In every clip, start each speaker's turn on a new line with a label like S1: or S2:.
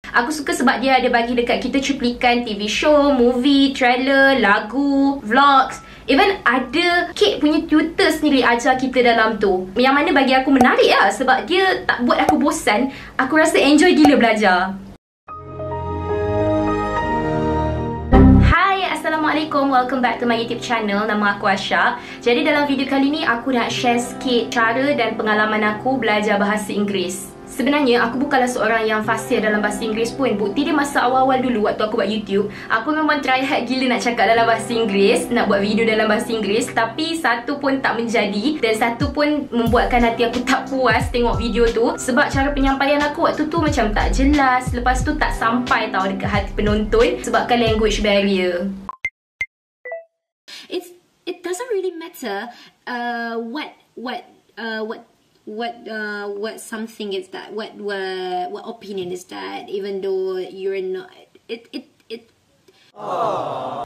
S1: Aku suka sebab dia ada bagi dekat kita cuplikan TV show, movie, trailer, lagu, vlogs. Even ada Kate punya tutor sendiri ajar kita dalam tu. Yang mana bagi aku menarik lah sebab dia tak buat aku bosan. Aku rasa enjoy gila belajar. Hai, Assalamualaikum. Welcome back to my YouTube channel. Nama aku Asha. Jadi dalam video kali ni aku nak share sikit cara dan pengalaman aku belajar bahasa Inggeris. Sebenarnya aku bukanlah seorang yang fasih dalam bahasa Inggeris pun. Bukti dia masa awal-awal dulu waktu aku buat YouTube, aku memang try hard gila nak cakap dalam bahasa Inggeris, nak buat video dalam bahasa Inggeris, tapi satu pun tak menjadi dan satu pun membuatkan hati aku tak puas tengok video tu. Sebab cara penyampaian aku waktu tu macam tak jelas, lepas tu tak sampai tau dekat hati penonton sebabkan language barrier.
S2: It doesn't really matter what something is that, what opinion is that, even though you're not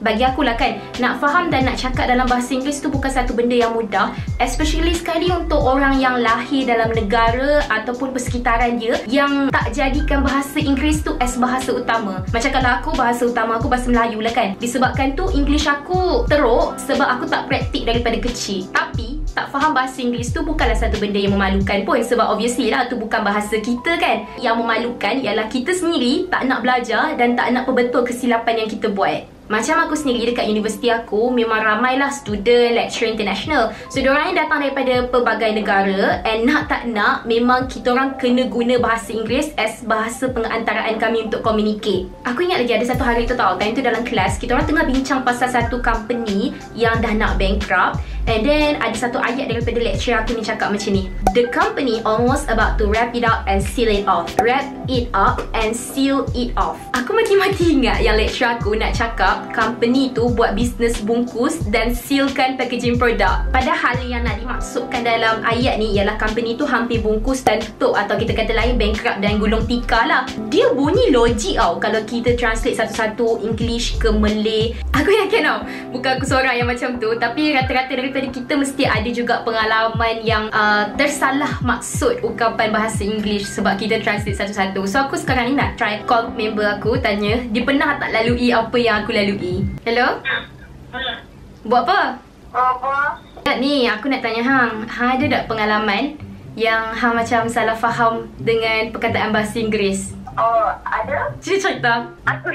S1: Bagi aku lah kan, nak faham dan nak cakap dalam bahasa Inggeris tu bukan satu benda yang mudah, especially sekali untuk orang yang lahir dalam negara ataupun persekitaran dia yang tak jadikan bahasa Inggeris tu as bahasa utama. Macam kalau aku, bahasa utama aku bahasa Melayu lah kan. Disebabkan tu English aku teruk sebab aku tak praktik daripada kecil. Tapi tak faham bahasa Inggeris tu bukanlah satu benda yang memalukan pun, sebab obviously lah tu bukan bahasa kita kan. Yang memalukan ialah kita sendiri tak nak belajar dan tak nak perbetul kesilapan yang kita buat. Macam aku sendiri dekat universiti aku, memang ramailah student, lecturer international. So diorang ni datang daripada pelbagai negara, and nak tak nak memang kita orang kena guna bahasa Inggeris as bahasa pengantaraan kami untuk communicate. Aku ingat lagi ada satu hari tu tau, time tu dalam kelas kita orang tengah bincang pasal satu company yang dah nak bankrupt. And then ada satu ayat daripada lecturer aku ni cakap macam ni: the company almost about to wrap it up and seal it off. Wrap it up and seal it off. Aku mati-mati ingat yang lecturer aku nak cakap company tu buat bisnes bungkus dan sealkan packaging produk. Padahal yang nak dimaksudkan dalam ayat ni ialah company tu hampir bungkus dan tutup, atau kita kata lain bankrupt dan gulung tikar lah. Dia bunyi logik tau kalau kita translate satu-satu English ke Malay. Aku yakin tau, bukan aku seorang yang macam tu, tapi rata-rata daripada kita mesti ada juga pengalaman yang tersalah maksud ungkapan bahasa English sebab kita translate satu-satu. So aku sekarang ni nak try call member aku, tanya dia pernah tak lalui apa yang aku lalui. Hello? Buat apa? Apa? Ni aku nak tanya Hang ada tak pengalaman yang Hang macam salah faham dengan perkataan bahasa Inggeris?
S3: Oh, ada?
S1: Cerita.
S3: Aku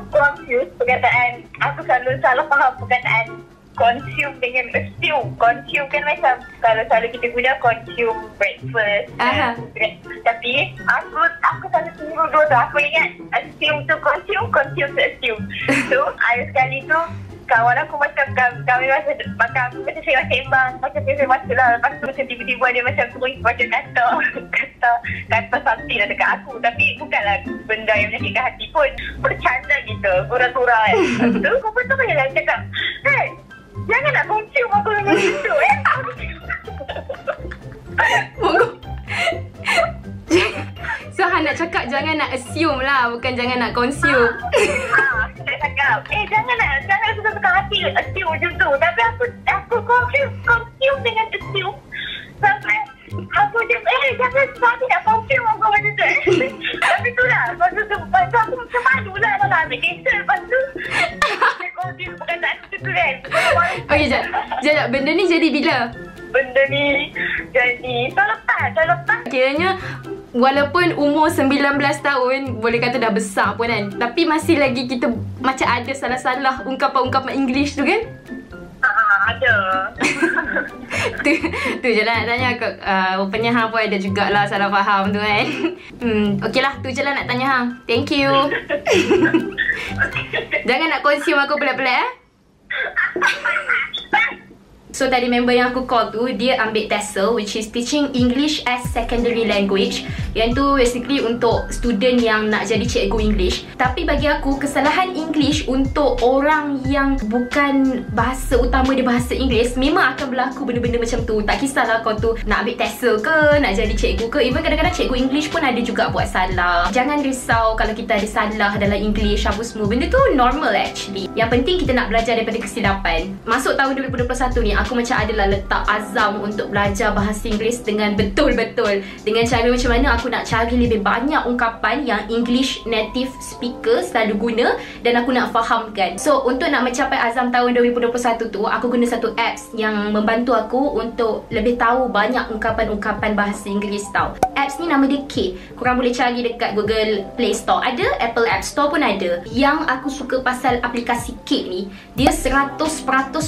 S3: confuse perkataan. Aku selalu salah faham perkataan consume dengan assume. Consume kan macam kalau selalu kita guna consume breakfast. Tapi aku selalu tunggu dua tu. Aku ingat assume tu consume, consume tu assume. So ada sekali tu kawan aku macam kami macam sembang macam masuk lah. Lepas tu macam tiba-tiba dia macam terus macam kata something lah dekat aku, tapi bukanlah benda yang menyakitkan hati pun, bercanda gitu, gurau-gurau kan. Lepas tu kau betul je lah cakap, hey, jangan nak consume aku dengan itu
S1: So Han nak cakap jangan nak assume lah, bukan jangan nak consume.
S3: Saya cakap, jangan suka-suka hati assume macam tu. Tapi aku consume dengan assume sampai aku macam, jangan suka nak consume aku macam tu. Tapi tu lah, lepas tu aku macam malu lah nak ambil cancel. Lepas tu saya consume perkataan tu kan.
S1: Okay, sekejap. Benda ni jadi bila?
S3: Benda ni jadi tahun lepas.
S1: Kiranya walaupun umur 19 tahun, boleh kata dah besar pun kan, tapi masih lagi kita macam ada salah-salah ungkapan-ungkapan English tu kan?
S3: Ada.
S1: tu je lah nak tanya. Rupanya Hang pun ada jugalah salah faham tu kan. Okey lah, tu je lah nak tanya Hang. Thank you. Jangan nak consume aku pelik-pelik So tadi member yang aku call tu, dia ambil TESOL, which is Teaching English as Secondary Language. Yang tu basically untuk student yang nak jadi cikgu English. Tapi bagi aku, kesalahan English untuk orang yang bukan bahasa utama dia bahasa Inggeris, memang akan berlaku benda-benda macam tu. Tak kisahlah kau tu nak ambil TESOL ke, nak jadi cikgu ke, even kadang-kadang cikgu English pun ada juga buat salah. Jangan risau kalau kita ada salah dalam English apa semua. Benda tu normal actually. Yang penting kita nak belajar daripada kesilapan. Masuk tahun 2021 ni, aku macam adalah letak azam untuk belajar bahasa Inggeris dengan betul-betul. Dengan cara macam mana aku aku nak cari lebih banyak ungkapan yang English native speaker selalu guna dan aku nak fahamkan. So untuk nak mencapai azam tahun 2021 tu, aku guna satu apps yang membantu aku untuk lebih tahu banyak ungkapan-ungkapan bahasa Inggeris tau. Apps ni nama dia Kate. Korang boleh cari dekat Google Play Store ada, Apple App Store pun ada. Yang aku suka pasal aplikasi Kate ni, dia 100%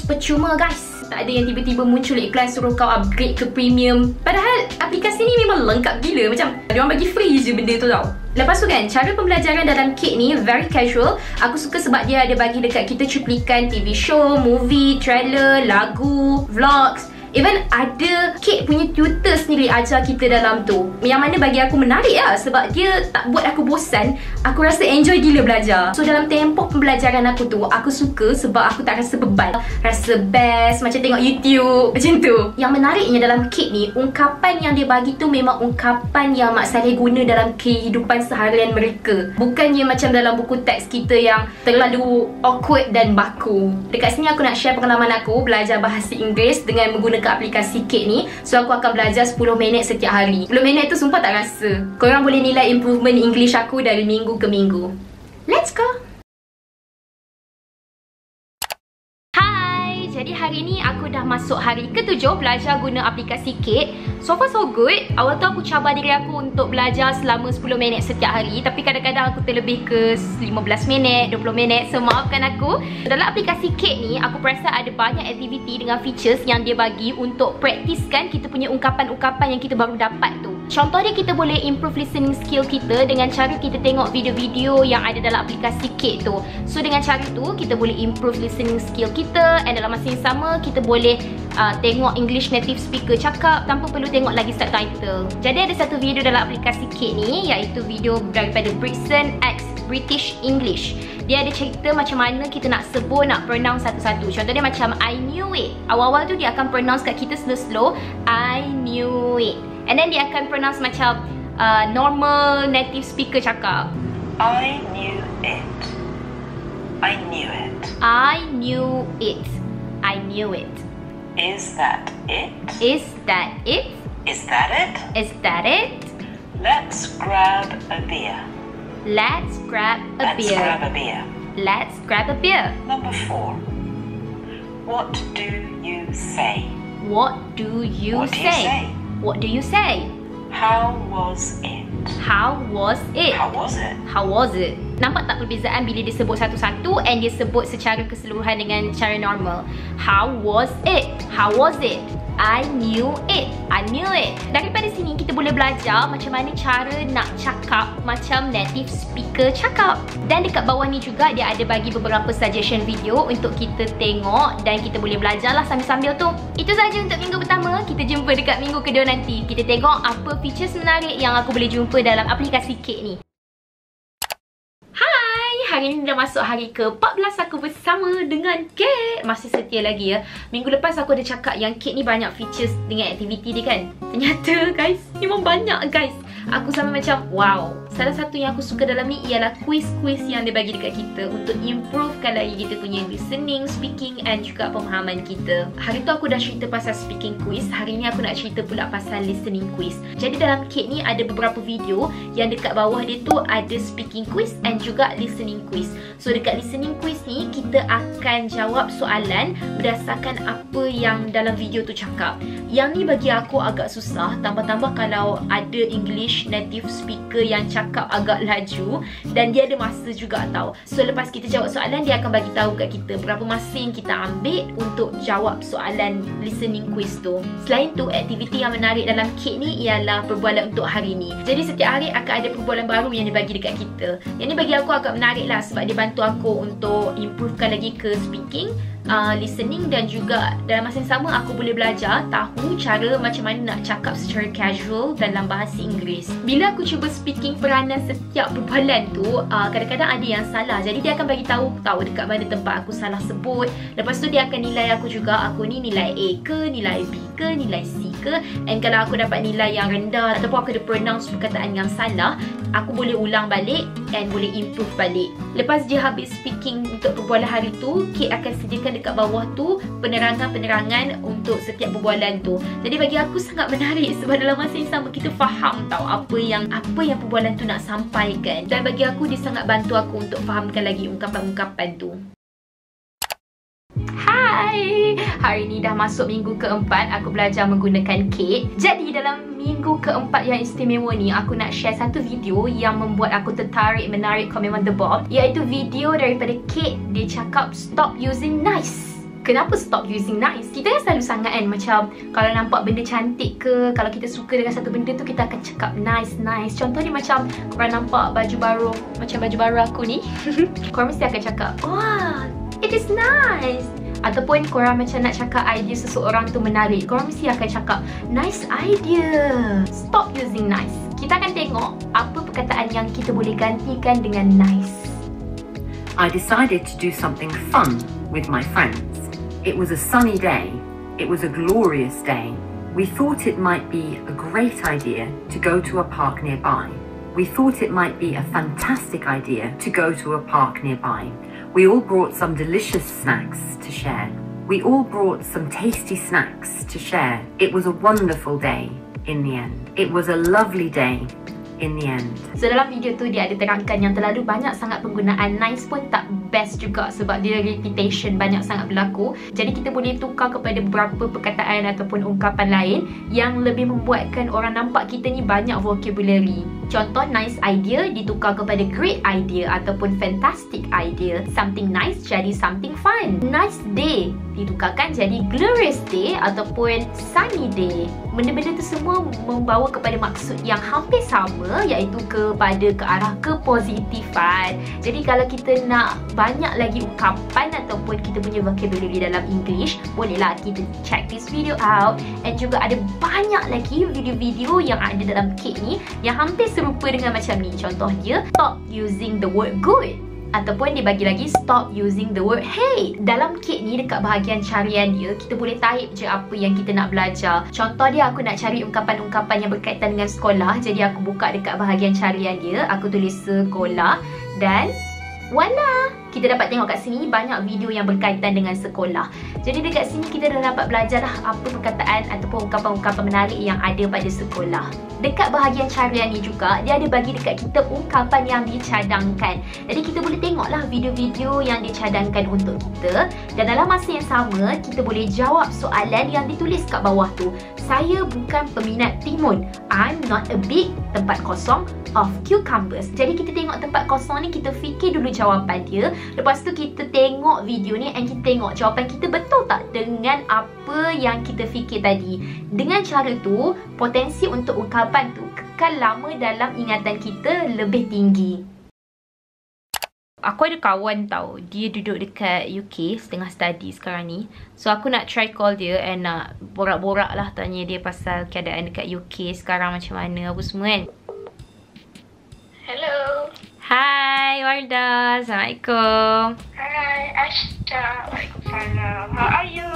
S1: percuma guys. Tak ada yang tiba-tiba muncul iklan suruh kau upgrade ke premium. Padahal aplikasi ni memang lengkap gila. Macam diorang bagi free je benda tu tau. Lepas tu kan, cara pembelajaran dalam Kate ni very casual. Aku suka sebab dia ada bagi dekat kita cuplikan TV show, movie, trailer, lagu, vlogs. Even ada Kate punya tutor sendiri ajar kita dalam tu. Yang mana bagi aku menarik lah, sebab dia tak buat aku bosan. Aku rasa enjoy gila belajar. So dalam tempoh pembelajaran aku tu, aku suka sebab aku tak rasa beban. Rasa best macam tengok YouTube macam tu. Yang menariknya dalam Kate ni, ungkapan yang dia bagi tu memang ungkapan yang Mak Saleh guna dalam kehidupan seharian mereka. Bukannya macam dalam buku teks kita yang terlalu awkward dan baku. Dekat sini aku nak share pengalaman aku belajar bahasa Inggeris dengan menggunakan aplikasi Kate ni. So aku akan belajar 10 minit setiap hari. 10 minit tu sumpah tak rasa. Korang boleh nilai improvement English aku dari minggu ke minggu. Let's go! Jadi hari ni aku dah masuk hari ke-7 belajar guna aplikasi Kate. So far so good. Awal tu aku cabar diri aku untuk belajar selama 10 minit setiap hari. Tapi kadang-kadang aku terlebih ke 15 minit, 20 minit. So maafkan aku. Dalam aplikasi Kate ni, aku perasan ada banyak aktiviti dengan features yang dia bagi untuk praktiskan kita punya ungkapan-ungkapan yang kita baru dapat tu. Contohnya kita boleh improve listening skill kita dengan cara kita tengok video-video yang ada dalam aplikasi Kate tu. So dengan cara tu, kita boleh improve listening skill kita, and dalam masa yang sama kita boleh tengok English native speaker cakap tanpa perlu tengok lagi subtitle. Jadi ada satu video dalam aplikasi Kate ni, iaitu video daripada Brixton X British English. Dia ada cerita macam mana kita nak sebut, nak pronounce satu-satu. Contohnya macam I knew it. Awal-awal tu dia akan pronounce kat kita slow-slow, I knew it. And then dia akan pronounce macam normal native speaker cakap.
S4: I knew it. I knew it.
S1: I knew it. I knew it.
S4: Is that it?
S1: Is that it?
S4: Is that it?
S1: Is that it?
S4: Let's grab a beer.
S1: Let's grab a
S4: Let's
S1: beer.
S4: grab a beer.
S1: Let's grab a beer.
S4: Number 4. What do you say?
S1: What do you
S4: What do you
S1: say?
S4: say?
S1: What do you say?
S4: How was it?
S1: How was it?
S4: How was it?
S1: How was it? Nampak tak perbezaan bila dia sebut satu-satu and dia sebut secara keseluruhan dengan cara normal. How was it? How was it? I knew it. I knew it. Daripada sini kita boleh belajar macam mana cara nak cakap macam native speaker cakap. Dan dekat bawah ni juga dia ada bagi beberapa suggestion video untuk kita tengok dan kita boleh belajarlah sambil-sambil tu. Itu sahaja untuk minggu pertama. Kita jumpa dekat minggu kedua nanti. Kita tengok apa features menarik yang aku boleh jumpa dalam aplikasi Kate ni. Hari ni dah masuk hari ke-14 aku bersama dengan Kate. Masih setia lagi ya. Minggu lepas aku ada cakap yang Kate ni banyak features dengan aktiviti dia kan. Ternyata guys, memang banyak guys. Aku sampai macam wow. Salah satu yang aku suka dalam ni ialah quiz-quiz yang dia bagi dekat kita untuk improvekan lagi kita punya listening, speaking and juga pemahaman kita. Hari tu aku dah cerita pasal speaking quiz. Hari ni aku nak cerita pula pasal listening quiz. Jadi dalam Kate ni ada beberapa video yang dekat bawah dia tu ada speaking quiz and juga listening quiz. So dekat listening quiz ni kita akan jawab soalan berdasarkan apa yang dalam video tu cakap. Yang ni bagi aku agak susah, tambah-tambah kalau ada English native speaker yang cakap agak laju dan dia ada masa juga tau. So lepas kita jawab soalan, dia akan bagi tahu kat kita berapa masa yang kita ambil untuk jawab soalan listening quiz tu. Selain tu, aktiviti yang menarik dalam Kate ni ialah perbualan untuk hari ni. Jadi setiap hari akan ada perbualan baru yang dibagi dekat kita. Yang ni bagi aku agak menarik lah sebab dia bantu aku untuk improvekan lagi ke speaking, listening dan juga dalam masa yang sama aku boleh belajar tahu cara macam mana nak cakap secara casual dalam bahasa Inggeris. Bila aku cuba speaking peranan setiap perbualan tu, kadang-kadang ada yang salah. Jadi dia akan bagi tahu dekat mana tempat aku salah sebut. Lepas tu dia akan nilai aku juga, aku ni nilai A ke, nilai B ke, nilai C suka. And kalau aku dapat nilai yang rendah ataupun aku ada pronounce perkataan yang salah, aku boleh ulang balik and boleh improve balik. Lepas dia habis speaking untuk perbualan hari tu, Kate akan sediakan dekat bawah tu penerangan-penerangan untuk setiap perbualan tu. Jadi bagi aku sangat menarik sebab dalam masa yang sama kita faham tau apa yang perbualan tu nak sampaikan. Dan bagi aku dia sangat bantu aku untuk fahamkan lagi ungkapan-ungkapan tu. Hai! Hari ni dah masuk minggu keempat aku belajar menggunakan Kate. Jadi dalam minggu keempat yang istimewa ni, aku nak share satu video yang membuat aku tertarik menarik komen on the board, iaitu video daripada Kate. Dia cakap stop using nice. Kenapa stop using nice? Kita kan selalu sangat kan, macam kalau nampak benda cantik ke, kalau kita suka dengan satu benda tu, kita akan cakap nice. Contoh ni macam korang nampak baju baru, macam baju baru aku ni korang mesti akan cakap, wah, it is nice. Ataupun korang macam nak cakap idea seseorang tu menarik, korang mesti akan cakap nice idea. Stop using nice. Kita akan tengok apa perkataan yang kita boleh gantikan dengan nice.
S5: I decided to do something fun with my friends. It was a sunny day. It was a glorious day. We thought it might be a great idea to go to a park nearby. We thought it might be a fantastic idea to go to a park nearby. We all brought some delicious snacks to share. We all brought some tasty snacks to share. It was a wonderful day in the end. It was a lovely day in the end.
S1: So dalam video tu dia ada terangkan yang terlalu banyak sangat penggunaan nice pun tak best juga sebab dia repetition banyak sangat berlaku. Jadi kita boleh tukar kepada beberapa perkataan ataupun ungkapan lain yang lebih membuatkan orang nampak kita ni banyak vocabulary. Contoh nice idea ditukar kepada great idea ataupun fantastic idea. Something nice jadi something fun. Nice day ditukarkan jadi glorious day ataupun sunny day. Benda-benda tu semua membawa kepada maksud yang hampir sama, iaitu kepada ke arah kepositifan. Jadi kalau kita nak banyak lagi ungkapan ataupun kita punya vocabulary dalam English, bolehlah kita check this video out. And juga ada banyak lagi video-video yang ada dalam Kate ni yang hampir serupa dengan macam ni. Contoh dia, stop using the word good. Ataupun dia bagi lagi stop using the word hate. Dalam Kate ni dekat bahagian carian dia, kita boleh type je apa yang kita nak belajar. Contoh dia, aku nak cari ungkapan-ungkapan yang berkaitan dengan sekolah. Jadi aku buka dekat bahagian carian dia, aku tulis sekolah dan voila, kita dapat tengok kat sini banyak video yang berkaitan dengan sekolah. Jadi dekat sini kita dah dapat belajar lah apa perkataan ataupun ungkapan-ungkapan menarik yang ada pada sekolah. Dekat bahagian carian ni juga, dia ada bagi dekat kita ungkapan yang dicadangkan. Jadi kita boleh tengoklah video-video yang dicadangkan untuk kita. Dan dalam masa yang sama, kita boleh jawab soalan yang ditulis kat bawah tu. Saya bukan peminat timun. I'm not a big tempat kosong of cucumbers. Jadi kita tengok tempat kosong ni, kita fikir dulu jawapan dia. Lepas tu kita tengok video ni and kita tengok jawapan kita betul tak dengan apa yang kita fikir tadi. Dengan cara tu, potensi untuk ungkapan tu kekal lama dalam ingatan kita lebih tinggi. Aku ada kawan tau, dia duduk dekat UK setengah study sekarang ni. So aku nak try call dia and nak borak-borak lah, tanya dia pasal keadaan dekat UK sekarang macam mana apa semua kan.
S3: Hello.
S1: Hai Wardah, Assalamualaikum.
S3: Hi, Ashta. Waalaikumsalam. How are you?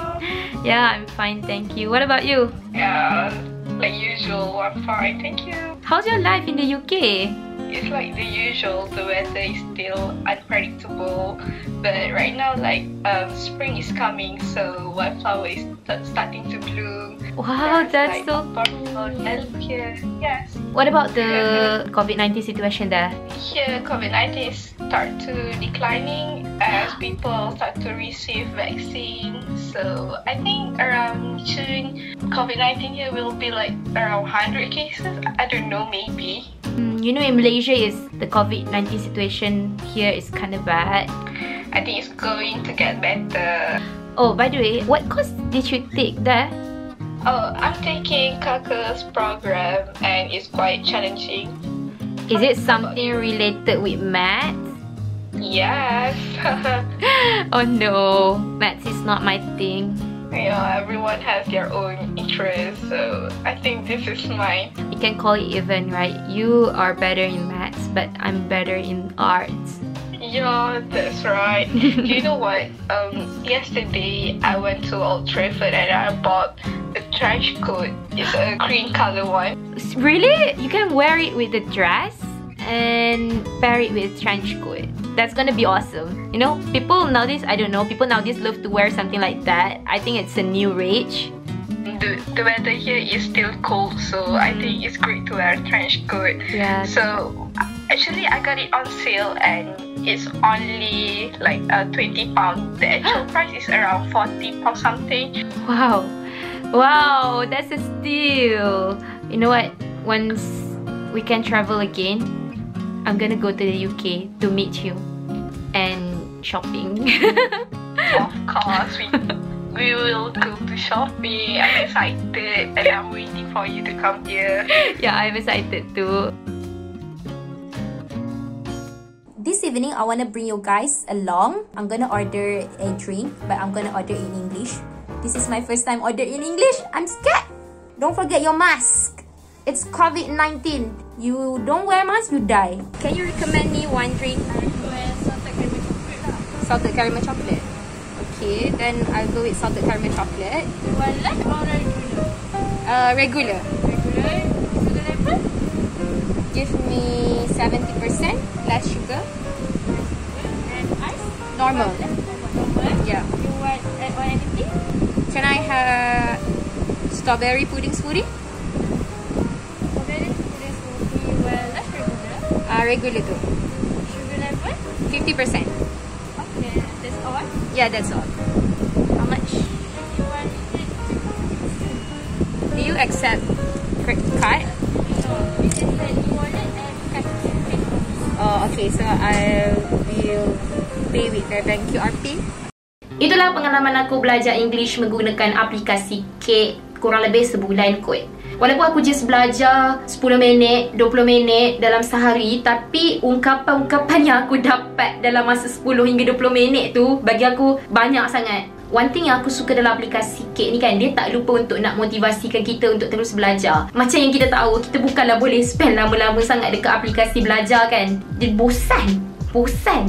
S1: Yeah, I'm fine, thank you. What about you?
S3: Yeah, like usual, I'm fine, thank you.
S1: How's your life in the UK?
S3: It's like the usual, the weather is still unpredictable. But right now, like, spring is coming, so wildflower is starting to bloom.
S1: Wow, that's
S3: like,
S1: so
S3: cool. Here, yes.
S1: What about the COVID-19 situation there?
S3: Here, COVID-19 start to declining as people start to receive vaccine. So I think around June, COVID-19 here will be like around 100 cases. I don't know, maybe.
S1: You know, in Malaysia, the COVID-19 situation here is kind of bad.
S3: I think it's going to get better.
S1: Oh, by the way, what course did you take there?
S3: Oh, I'm taking Kaka's program and it's quite challenging.
S1: Is it something related with maths?
S3: Yes.
S1: Oh no, maths is not my thing.
S3: Yeah, everyone has their own interest, so I think this is mine.
S1: You can call it even, right? You are better in maths, but I'm better in arts.
S3: Yeah, that's right. You know what? Yesterday I went to Old Trafford and I bought a trench coat. It's a green color one.
S1: Really? You can wear it with a dress and pair it with trench coat. That's gonna be awesome. You know, people nowadays, I don't know, people nowadays love to wear something like that. I think it's a new rage.
S3: The weather here is still cold, so I think it's great to wear a trench coat.
S1: Yeah.
S3: So actually I got it on sale and it's only like £20. The actual price is around £40 something.
S1: Wow. Wow, that's a steal. You know what? Once we can travel again, I'm gonna go to the UK to meet you and shopping.
S3: Of course, we will go to shopping. I'm excited and I'm waiting for you to come here.
S1: Yeah, I'm excited too.
S6: This evening, I want to bring you guys along. I'm gonna order a drink, but I'm gonna order in English. This is my first time order in English. I'm scared. Don't forget your mask. It's COVID-19. You don't wear mask, you die. Can you recommend me one drink? Salted caramel chocolate. Okay, then I'll go with salted caramel chocolate.
S1: You want light or regular?
S6: Regular.
S1: Regular. Sugar level?
S6: Give me 70% less sugar.
S1: And ice?
S6: Normal.
S1: Normal?
S6: Yeah.
S1: You want add on anything?
S6: Can I have strawberry pudding smoothie?
S1: Strawberry pudding smoothie. You want less regular?
S6: Regular too.
S1: Sugar level?
S6: 50%.
S1: Okay, that's all.
S6: Yeah, that's all. How much?
S1: You want it?
S6: Do you accept card?
S1: No, you just said you want it and cash.
S6: Oh, okay. So I will pay with the bank QRP.
S1: Itulah pengalaman aku belajar English menggunakan aplikasi Cake kurang lebih sebulan kot. Walaupun aku just belajar 10 minit, 20 minit dalam sehari, tapi ungkapan-ungkapan yang aku dapat dalam masa 10 hingga 20 minit tu bagi aku banyak sangat. One thing yang aku suka dalam aplikasi Cake ni kan, dia tak lupa untuk nak motivasikan kita untuk terus belajar. Macam yang kita tahu, kita bukanlah boleh spend lama-lama sangat dekat aplikasi belajar kan. Dia bosan.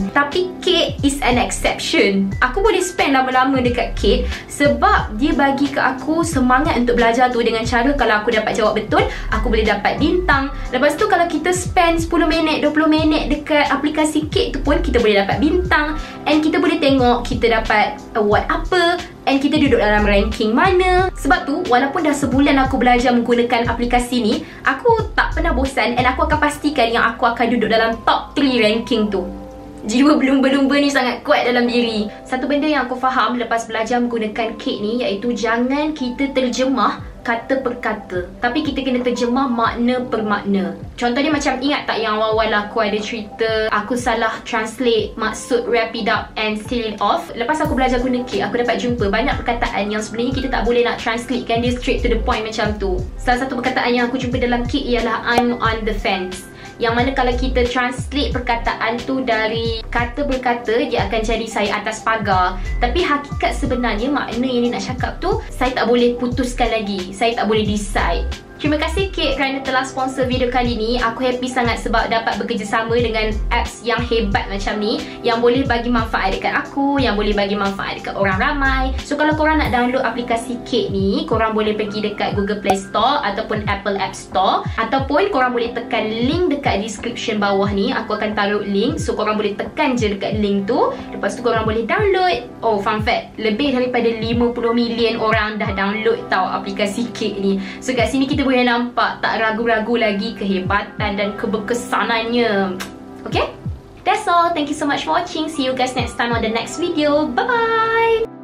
S1: Tapi Cake is an exception. Aku boleh spend lama-lama dekat Cake sebab dia bagi ke aku semangat untuk belajar tu dengan cara kalau aku dapat jawab betul, aku boleh dapat bintang. Lepas tu kalau kita spend 10 minit, 20 minit dekat aplikasi Cake tu pun kita boleh dapat bintang. And kita boleh tengok kita dapat award apa, and kita duduk dalam ranking mana. Sebab tu, walaupun dah sebulan aku belajar menggunakan aplikasi ni, aku tak pernah bosan and aku akan pastikan yang aku akan duduk dalam top 3 ranking tu. Jiwa berlumba-lumba ni sangat kuat dalam diri. Satu benda yang aku faham lepas belajar menggunakan Cake ni, iaitu jangan kita terjemah kata per kata, tapi kita kena terjemah makna per makna. Contohnya macam, ingat tak yang awal-awal aku ada cerita aku salah translate maksud wrap it up and seal it off? Lepas aku belajar guna Cake, aku dapat jumpa banyak perkataan yang sebenarnya kita tak boleh nak translate kan dia straight to the point macam tu. Salah satu perkataan yang aku jumpa dalam Cake ialah I'm on the fence. Yang mana kalau kita translate perkataan tu dari kata berkata, dia akan jadi saya atas pagar. Tapi hakikat sebenarnya makna yang dia nak cakap tu, saya tak boleh putuskan lagi, saya tak boleh decide. Terima kasih Cake kerana telah sponsor video kali ni. Aku happy sangat sebab dapat bekerjasama dengan apps yang hebat macam ni, yang boleh bagi manfaat dekat aku, yang boleh bagi manfaat dekat orang ramai. So kalau korang nak download aplikasi Cake ni, korang boleh pergi dekat Google Play Store ataupun Apple App Store, ataupun korang boleh tekan link dekat description bawah ni. Aku akan taruh link, so korang boleh tekan je dekat link tu. Lepas tu korang boleh download. Oh, fun fact, lebih daripada 50 million orang dah download tau aplikasi Cake ni. So kat sini kita boleh nampak tak ragu-ragu lagi kehebatan dan keberkesanannya. Okay? That's all. Thank you so much for watching. See you guys next time on the next video. Bye-bye!